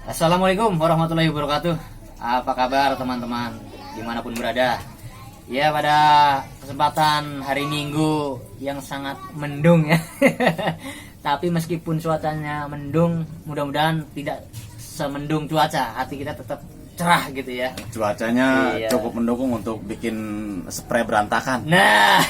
Assalamualaikum warahmatullahi wabarakatuh. Apa kabar teman-teman dimanapun berada? Ya, pada kesempatan hari Minggu yang sangat mendung ya. Tapi meskipun cuacanya mendung, mudah-mudahan tidak semendung cuaca. Hati kita tetap cerah gitu ya. Cuacanya Iya. cukup mendukung untuk bikin spray berantakan. Nah,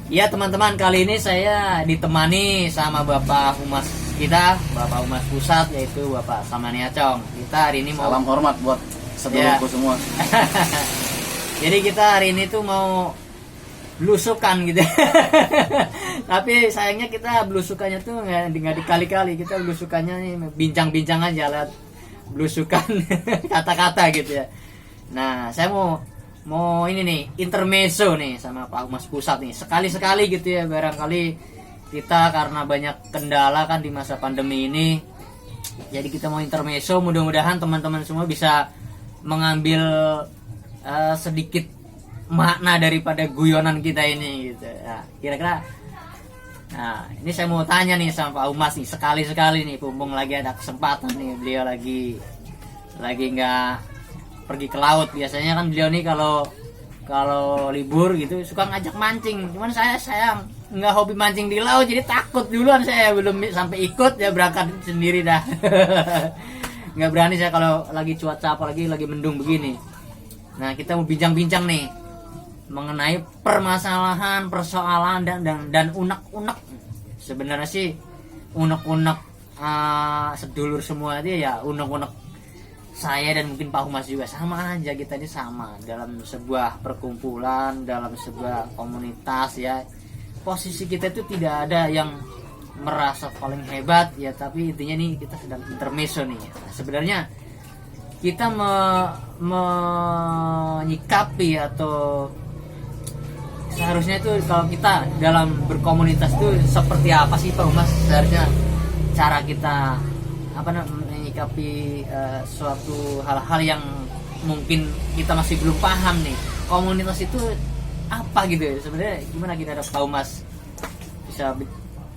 ya teman-teman, kali ini saya ditemani sama Bapak Humas kita, Bapak Humas Pusat, yaitu Bapak Samania Chong. Kita hari ini mau Salam hormat buat sedulurku semua. Jadi kita hari ini tuh mau belusukan gitu. Tapi sayangnya kita belusukannya tuh nggak dikali-kali. Kita belusukannya nih bincang-bincang aja, lihat belusukan kata-kata gitu ya. Nah, saya mau ini nih intermezzo nih sama Pak Humas Pusat nih. Sekali-sekali gitu ya, barangkali kita karena banyak kendala kan di masa pandemi ini. Jadi kita mau intermezzo, mudah-mudahan teman-teman semua bisa mengambil sedikit makna daripada guyonan kita ini gitu. Nah, kira-kira ini saya mau tanya nih sama Pak Humas nih, sekali-sekali nih, mumpung lagi ada kesempatan nih, beliau lagi nggak pergi ke laut. Biasanya kan beliau nih kalau libur gitu suka ngajak mancing. Cuman saya sayang nggak hobi mancing di laut, jadi takut duluan, saya belum sampai ikut ya, berangkat sendiri dah. Nggak berani saya kalau lagi cuaca apalagi lagi mendung begini. Nah, kita mau bincang-bincang nih mengenai persoalan dan unek-unek. Sebenarnya sih unek-unek sedulur semua dia ya, unek-unek saya dan mungkin Pak Humas juga sama aja. Kita ini sama dalam sebuah perkumpulan, dalam sebuah komunitas ya. Posisi kita itu tidak ada yang merasa paling hebat ya, tapi intinya nih kita sedang intermezzo nih. Nah, sebenarnya kita menyikapi atau seharusnya itu kalau kita dalam berkomunitas itu seperti apa sih Pak Humas? Seharusnya cara kita menyikapi suatu hal-hal yang mungkin kita masih belum paham nih. Komunitas itu apa gitu ya? Sebenarnya gimana kita ada Pak Humas bisa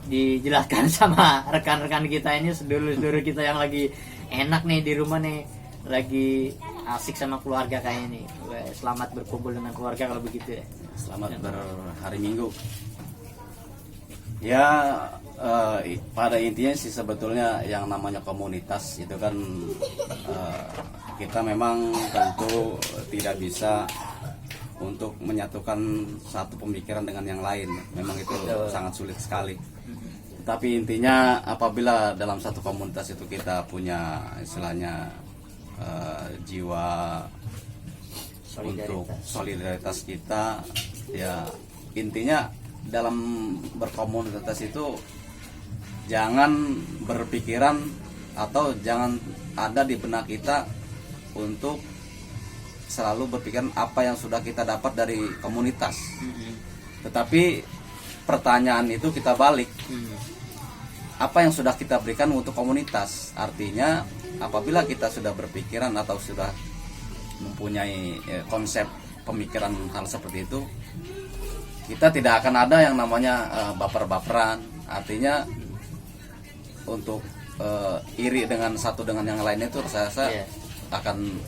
dijelaskan sama rekan-rekan kita ini, sedulur-sedulur kita yang lagi enak nih di rumah nih, lagi asik sama keluarga kayak ini. Selamat berkumpul dengan keluarga kalau begitu ya. Selamat berhari Minggu. Ya, pada intinya sih sebetulnya yang namanya komunitas itu kan kita memang tentu tidak bisa untuk menyatukan satu pemikiran dengan yang lain. Memang itu sangat sulit sekali. Tapi intinya apabila dalam satu komunitas itu kita punya istilahnya jiwa untuk solidaritas kita, ya intinya dalam berkomunitas itu jangan berpikiran atau jangan ada di benak kita untuk selalu berpikiran apa yang sudah kita dapat dari komunitas. Tetapi pertanyaan itu kita balik, apa yang sudah kita berikan untuk komunitas. Artinya apabila kita sudah berpikiran atau sudah mempunyai konsep pemikiran hal seperti itu, kita tidak akan ada yang namanya baper-baperan. Artinya untuk iri dengan satu dengan yang lainnya itu saya rasa akan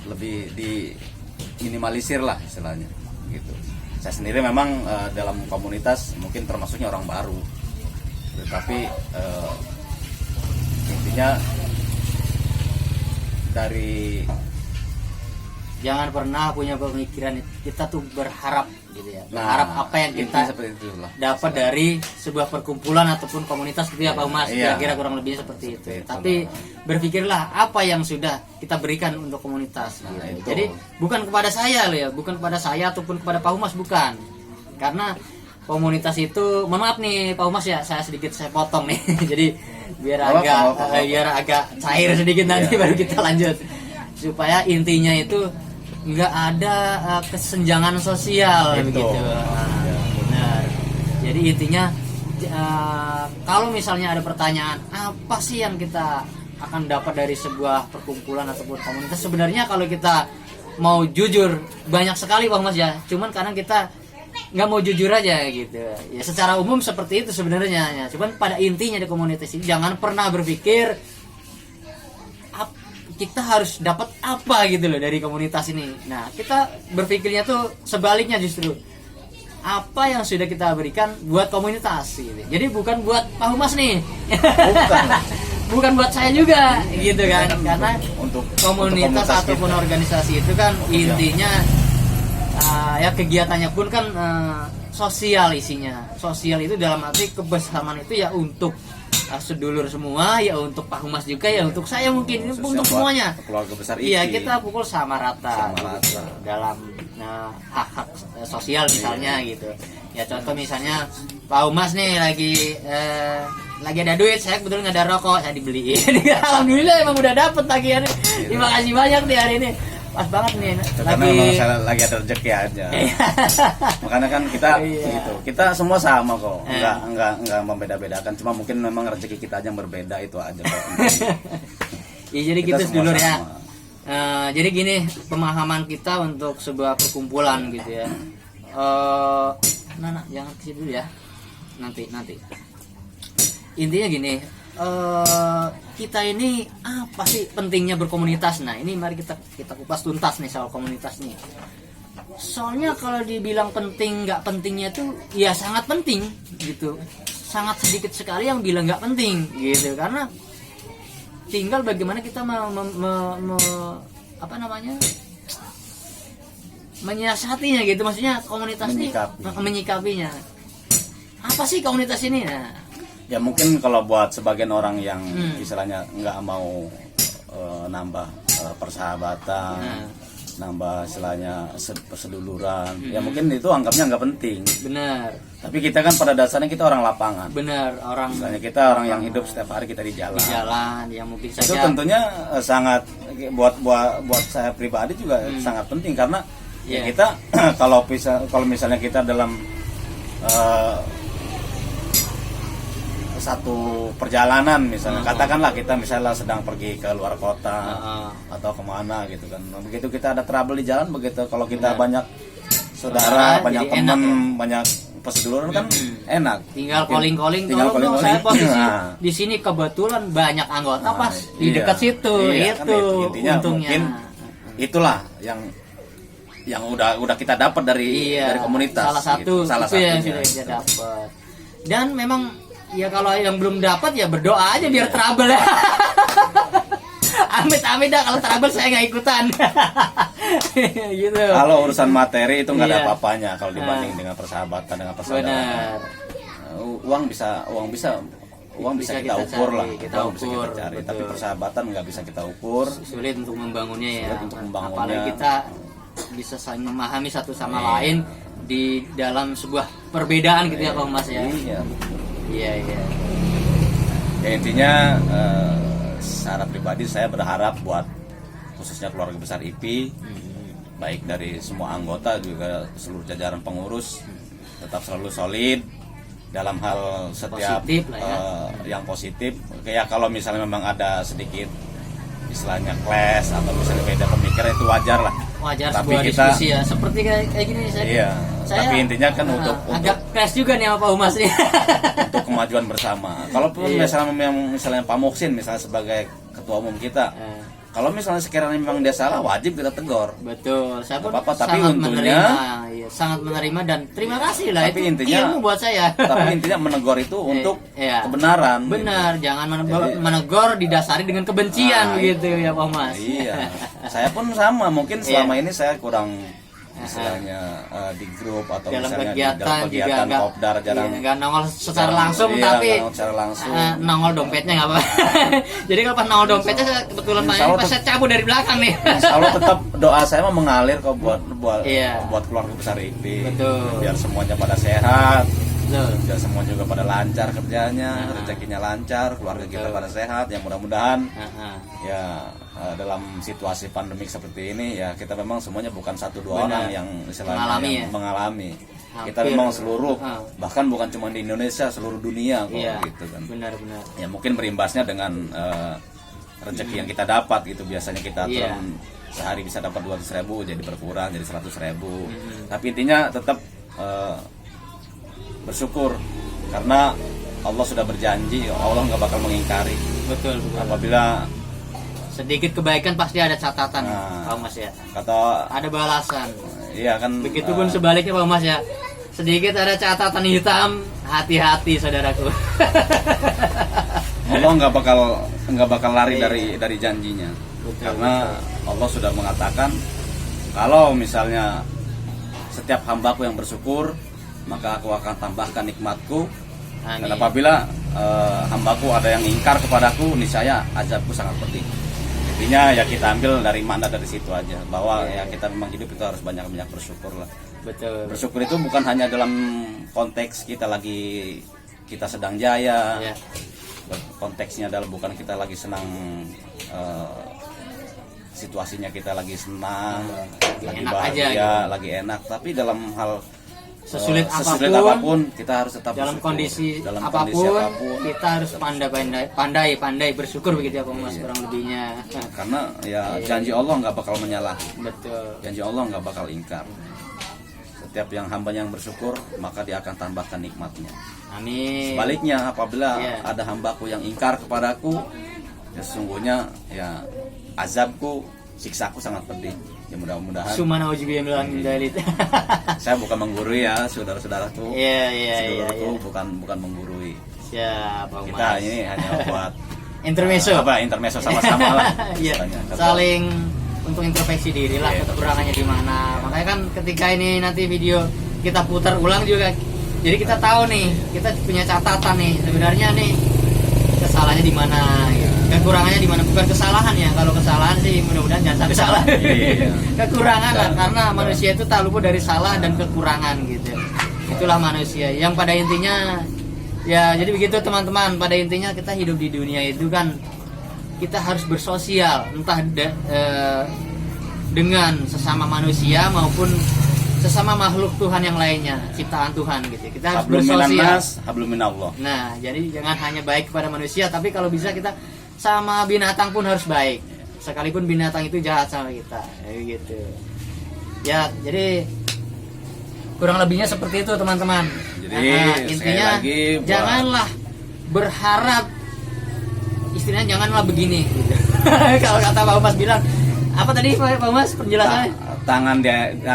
lebih diminimalisir lah istilahnya gitu. Saya sendiri memang dalam komunitas mungkin termasuknya orang baru, tetapi intinya dari jangan pernah punya pemikiran kita tuh berharap gitu ya. Berharap apa yang kita dapat dari sebuah perkumpulan ataupun komunitas gitu ya Pak Humas. Kira-kira kurang lebihnya seperti itu. Tapi berpikirlah apa yang sudah kita berikan untuk komunitas gitu. Jadi bukan kepada saya loh ya, bukan kepada saya ataupun kepada Pak Humas, bukan. Karena komunitas itu, mohon maaf nih Pak Humas ya, saya potong nih. Jadi biar agak cair sedikit nanti baru kita lanjut. Supaya intinya itu nggak ada kesenjangan sosial begitu. Benar. Jadi intinya kalau misalnya ada pertanyaan apa sih yang kita akan dapat dari sebuah perkumpulan ataupun komunitas, sebenarnya kalau kita mau jujur banyak sekali Bang Mas ya. Cuman kadang kita nggak mau jujur aja gitu. Ya secara umum seperti itu sebenarnya. Ya. Cuman pada intinya di komunitas ini jangan pernah berpikir kita harus dapat apa gitu loh dari komunitas ini. Nah, kita berpikirnya tuh sebaliknya justru. Apa yang sudah kita berikan buat komunitas gitu. Jadi bukan buat Pak Humas nih. Bukan. Bukan buat saya juga gitu kan. Karena untuk komunitas ataupun kita. organisasi itu kan intinya ya kegiatannya pun kan sosial isinya. Sosial itu dalam arti kebersamaan itu ya untuk sedulur semua, ya untuk Pak Humas juga, ya untuk saya mungkin, untuk semuanya. Keluarga besar Iya, IPI. kita pukul sama rata, Sama gitu. rata. Dalam hak-hak sosial misalnya gitu. Ya contoh misalnya Pak Humas nih lagi ada duit, saya kebetulan nggak ada rokok, saya dibeliin. Alhamdulillah emang udah dapet tagihannya. Terima kasih banyak nih hari ini. Pas banget nih. Karena memang saya lagi ada rezeki aja. Makanya kan kita gitu. Kita semua sama kok. Enggak membeda-bedakan. Cuma mungkin memang rezeki kita aja yang berbeda, itu aja kok. Ya jadi Kita gitu semua dulu ya. sama. Jadi gini pemahaman kita untuk sebuah perkumpulan gitu ya. Nana jangan kesini dulu ya. Nanti. Intinya gini. Kita ini apa sih pentingnya berkomunitas? Nah ini mari kita kupas tuntas nih soal komunitas nih. Soalnya kalau dibilang penting nggak pentingnya tuh ya sangat penting gitu. Sangat sedikit sekali yang bilang nggak penting gitu, karena tinggal bagaimana kita menyiasatinya gitu. Maksudnya komunitas ini menyikapinya. Apa sih komunitas ini? Nah, ya mungkin kalau buat sebagian orang yang istilahnya nggak mau nambah persahabatan, nambah istilahnya perseduluran, ya mungkin itu anggapnya nggak penting. benar. Tapi kita kan pada dasarnya kita orang lapangan. Benar, orang Misalnya kita orang yang hidup setiap hari kita di jalan. di jalan yang mungkin Itu saja tentunya sangat buat saya pribadi juga sangat penting, karena ya kita kalau misalnya kita dalam satu perjalanan misalnya, katakanlah kita misalnya sedang pergi ke luar kota atau kemana gitu kan, begitu kita ada trouble di jalan, begitu kalau kita banyak saudara, banyak teman, banyak peseduluran kan enak. tinggal calling saya posisi di sini kebetulan banyak anggota pas di dekat situ. Iya, itu kan intinya untungnya. mungkin itulah yang udah kita dapat dari komunitas. Salah satu gitu. Salah itu yang satunya, sudah kita gitu. dapat. Dan memang ya kalau yang belum dapat ya berdoa aja biar trouble ya. Amit-amit dah kalau trouble saya nggak ikutan. Gitu. Kalau urusan materi itu nggak ada apa-apanya kalau dibanding dengan persahabatan, dengan persaudaraan. Benar. Uang bisa kita ukur lah, kita uang bisa kita cari. betul. Tapi persahabatan nggak bisa kita ukur. Sulit untuk membangunnya ya. Sulit untuk membangunnya. Apalagi kita bisa saling memahami satu sama lain di dalam sebuah perbedaan gitu ya Pak Mas ya. Iya. Ya intinya secara pribadi saya berharap buat khususnya keluarga besar IPI, baik dari semua anggota juga seluruh jajaran pengurus, tetap selalu solid dalam hal setiap Positif lah ya. yang positif. Kayak kalau misalnya memang ada sedikit istilahnya clash atau misalnya beda pemikiran, itu wajar lah. Wajar Tapi sebuah kita- diskusi ya. Seperti kayak gini saya. Tapi intinya kan untuk agak clash juga nih sama Pak Humas nih. untuk kemajuan bersama. Kalaupun misalnya Pak Muksin misalnya sebagai ketua umum kita, kalau misalnya sekiranya memang dia salah, wajib kita tegur. Betul. Saya pun Apa-apa, tapi sangat untungnya- menerima, sangat menerima dan terima kasih lah. Tapi itu intinya- ilmu buat saya. Tapi intinya menegur itu untuk iya. kebenaran. Benar, jangan menegur didasari dengan kebencian begitu ya Pak Mas. Iya. Saya pun sama, mungkin selama ini saya kurang istilahnya di grup atau Dalam misalnya kegiatan di dalam kegiatan juga kopdar jarang nggak nongol secara langsung, tapi nggak nongol secara langsung. nongol dompetnya nggak apa. Jadi kalau pas nongol dompetnya saya kebetulan Insya Pak Allah pas saya cabut dari belakang nih. Insya Allah tetap doa saya mah mengalir kok buat Iya. keluarga besar IPI. Betul. Biar semuanya pada sehat, Betul. biar semua juga pada lancar kerjanya, rezekinya lancar, keluarga kita pada sehat. Yang mudah-mudahan ya dalam situasi pandemik seperti ini ya kita memang semuanya bukan satu dua orang yang istilahnya mengalami. Kita memang seluruh, bahkan bukan cuma di Indonesia, seluruh dunia kok gitu kan. Benar-benar. Ya mungkin berimbasnya dengan rezeki yang kita dapat gitu. Biasanya kita turun sehari bisa dapat 200.000, jadi berkurang jadi 100.000. Tapi intinya tetap bersyukur karena Allah sudah berjanji, Allah nggak bakal mengingkari. Betul. Apabila sedikit kebaikan pasti ada catatan, Nah. Pak Mas ya. Kata Ada balasan. iya kan, Begitupun sebaliknya Pak Mas ya. Sedikit ada catatan hitam, hati-hati saudaraku. Allah nggak bakal lari Iya. dari janjinya. Betul, Karena Allah sudah mengatakan kalau misalnya setiap hambaku yang bersyukur, maka aku akan tambahkan nikmatku. Amin. Dan apabila hambaku ada yang ingkar kepadaku, niscaya azabku sangat pedih. Intinya ya kita ambil dari makna dari situ aja, bahwa Iya. ya kita memang hidup itu harus banyak-banyak bersyukur lah. Betul. Bersyukur itu bukan hanya dalam konteks kita sedang jaya. Ya. Konteksnya adalah bukan kita lagi senang, situasinya kita lagi senang, lagi enak bahagia, aja gitu. lagi enak, tapi dalam hal Sesulit apapun kita harus tetap dalam bersyukur. kondisi Dalam apapun, kondisi apapun. kita harus pandai bersyukur begitu ya Pak Mas, kurang lebihnya. Karena ya janji Allah nggak bakal menyalah, Betul. janji Allah nggak bakal ingkar. Setiap yang hambanya yang bersyukur, maka dia akan tambahkan nikmatnya. Amin. Sebaliknya, apabila Iya. ada hambaku yang ingkar kepadaku, ya sesungguhnya ya azabku, siksaku sangat pedih. Ya mudah-mudahan. Sumana ujibillahi min dzalik. Saya bukan menggurui ya, saudara-saudaraku. Iya, iya, iya, Saudaraku iya. bukan menggurui. Siap, Pak Kita Mas. ini hanya buat Intermezzo. intermezzo sama-sama lah. Iya, istilahnya. saling untuk introspeksi diri lah, Iya. kekurangannya di mana. Makanya kan ketika ini nanti video kita putar ulang juga, jadi kita tahu nih, kita punya catatan nih, sebenarnya nih kesalahannya di mana, gitu. Kekurangannya di mana, bukan kesalahan ya. Kalau kesalahan sih mudah-mudahan jangan sampai salah. Iya. Kekurangan lah, karena manusia itu tak luput dari salah dan kekurangan gitu. Itulah manusia. Yang pada intinya ya jadi begitu teman-teman. Pada intinya kita hidup di dunia itu kan kita harus bersosial, entah dengan sesama manusia maupun sesama makhluk Tuhan yang lainnya, ciptaan Tuhan gitu. Kita harus Hablum minan bersosial. nas, hablum minallah. Nah, jadi jangan hanya baik kepada manusia, tapi kalau bisa kita sama binatang pun harus baik. Sekalipun binatang itu jahat sama kita, kayak gitu. Ya, jadi kurang lebihnya seperti itu teman-teman. Jadi, intinya sekali lagi buat- janganlah berharap, istilahnya janganlah begini. Gitu. Kalau kata Pak Mas bilang, apa tadi Pak Mas penjelasannya? Tangan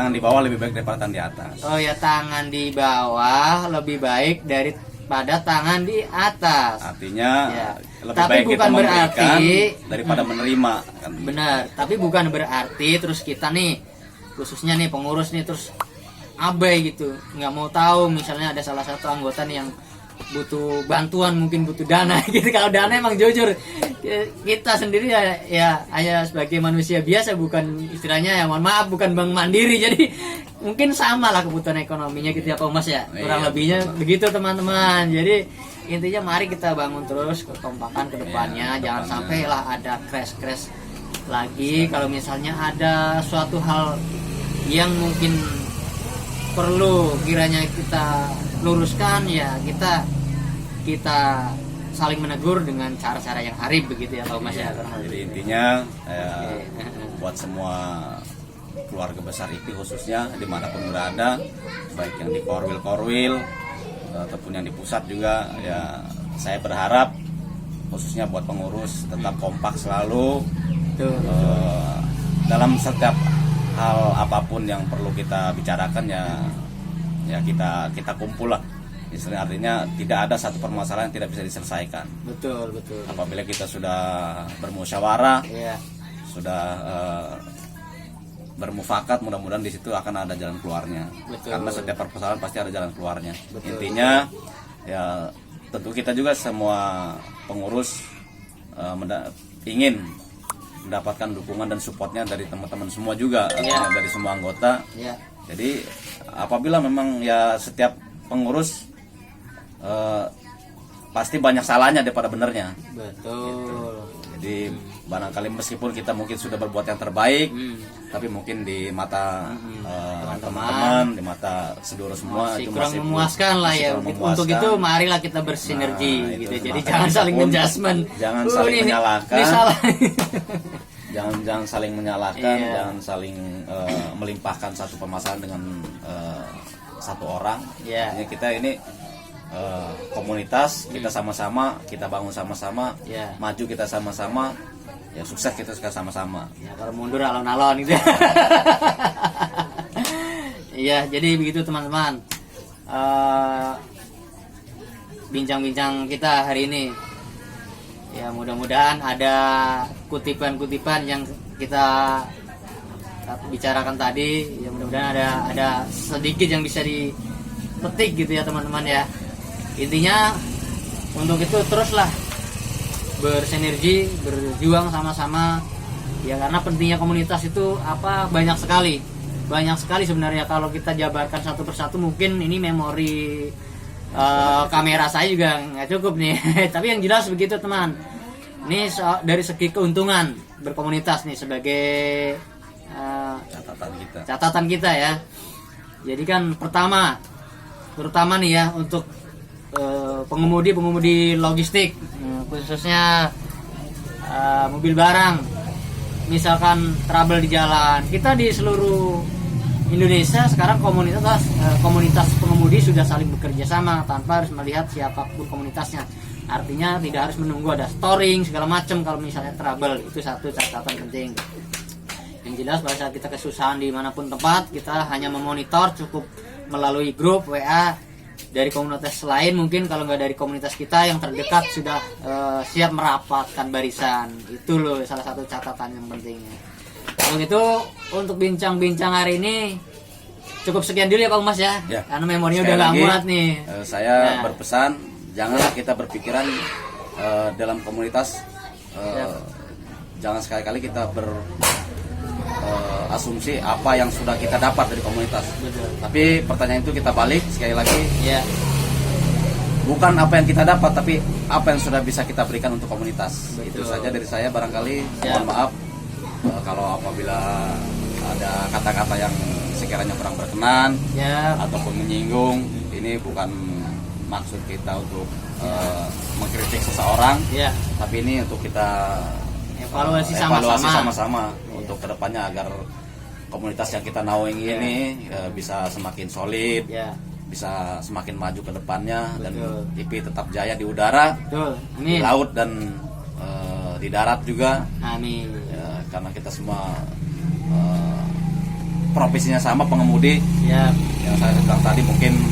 di bawah lebih baik daripada tangan di atas. Oh ya, tangan di bawah lebih baik daripada tangan di atas. Artinya Ya. lebih Tapi baik kita bukan memberikan berarti- daripada menerima kan. Benar, tapi bukan berarti terus kita nih, khususnya nih pengurus nih terus abai gitu, nggak mau tahu misalnya ada salah satu anggota nih yang butuh bantuan, mungkin butuh dana gitu. Kalau dana emang jujur kita sendiri ya hanya sebagai manusia biasa, bukan istilahnya ya mohon maaf bukan bank mandiri, jadi mungkin sama lah kebutuhan ekonominya gitu ya Pak Mas ya, kurang Iya, lebihnya begitu teman-teman. Jadi intinya mari kita bangun terus kekompakan ke depannya, Iya, jangan depannya. sampai lah ada crash lagi. Kalau misalnya ada suatu hal yang mungkin perlu kiranya kita luruskan, ya kita saling menegur dengan cara-cara yang harib begitu ya Pak Mas ya. Jadi intinya buat semua keluarga besar IPI khususnya dimanapun berada, baik yang di Korwil ataupun yang di pusat juga, ya saya berharap khususnya buat pengurus tetap kompak selalu. Tuh. Dalam setiap hal apapun yang perlu kita bicarakan ya kita kumpul lah. Istilahnya artinya tidak ada satu permasalahan yang tidak bisa diselesaikan. Betul. Apabila kita sudah bermusyawarah, Iya. sudah bermufakat, mudah-mudahan di situ akan ada jalan keluarnya. Betul. Karena setiap permasalahan pasti ada jalan keluarnya. Betul. Intinya ya tentu kita juga semua pengurus ingin mendapatkan dukungan dan supportnya dari teman-teman semua juga, Iya. dari semua anggota. Iya. Jadi apabila memang ya setiap pengurus pasti banyak salahnya daripada benernya. Betul. Jadi barangkali meskipun kita mungkin sudah berbuat yang terbaik, tapi mungkin di mata teman-teman, di mata sedulur semua Masih itu kurang memuaskan lah masih ya. kurang Untuk memuaskan. itu marilah kita bersinergi Nah, gitu. itu Jadi makanya jangan kita saling pun menjudgment. jangan saling menyalahkan. Ini salah. Jangan saling menyalahkan, Iya. jangan saling melimpahkan satu permasalahan dengan satu orang. Iya. Artinya kita ini komunitas, kita sama-sama, kita bangun sama-sama, Ya. maju kita sama-sama, ya sukses kita sama-sama. Ya, kalau mundur alon-alon gitu. Iya, jadi begitu teman-teman. Bincang-bincang kita hari ini. Ya, mudah-mudahan ada kutipan-kutipan yang kita bicarakan tadi. Ya, mudah-mudahan ada sedikit yang bisa dipetik gitu ya teman-teman ya. Intinya untuk itu teruslah bersinergi, berjuang sama-sama ya, karena pentingnya komunitas itu banyak sekali sebenarnya. Kalau kita jabarkan satu persatu mungkin ini memori kamera saya juga nggak cukup nih. Tapi yang jelas begitu teman, ini dari segi keuntungan berkomunitas nih sebagai catatan kita ya. Jadi kan terutama nih ya untuk pengemudi logistik, khususnya mobil barang, misalkan trouble di jalan. Kita di seluruh Indonesia sekarang komunitas pengemudi sudah saling bekerja sama tanpa harus melihat siapapun komunitasnya. Artinya tidak harus menunggu ada storing segala macam kalau misalnya trouble. Itu satu catatan penting. Yang jelas pada saat kita kesusahan dimanapun tempat, kita hanya memonitor, cukup melalui grup WA dari komunitas lain. Mungkin kalau nggak dari komunitas kita yang terdekat sudah siap merapatkan barisan. Itu loh salah satu catatan yang pentingnya. Begitu untuk bincang-bincang hari ini cukup sekian dulu ya Pak Mas ya. Karena memorinya udah nggak muat nih. Saya berpesan, janganlah kita berpikiran dalam komunitas, jangan sekali-kali kita asumsi apa yang sudah kita dapat dari komunitas. Betul. Tapi pertanyaan itu kita balik sekali lagi. Ya. Bukan apa yang kita dapat, tapi apa yang sudah bisa kita berikan untuk komunitas. Betul. Itu saja dari saya barangkali. Ya. Mohon maaf kalau apabila ada kata-kata yang sekiranya kurang berkenan Ya. ataupun menyinggung. Ini bukan maksud kita untuk mengkritik seseorang. Ya. Tapi ini untuk kita Evaluasi sama-sama untuk kedepannya agar komunitas yang kita naungi ini bisa semakin solid, bisa semakin maju ke depannya. Dan IP tetap jaya di udara, Betul. di Amin. laut dan di darat juga. Amin. Ya, karena kita semua profesinya sama, pengemudi. Ya. Yang saya bilang tadi mungkin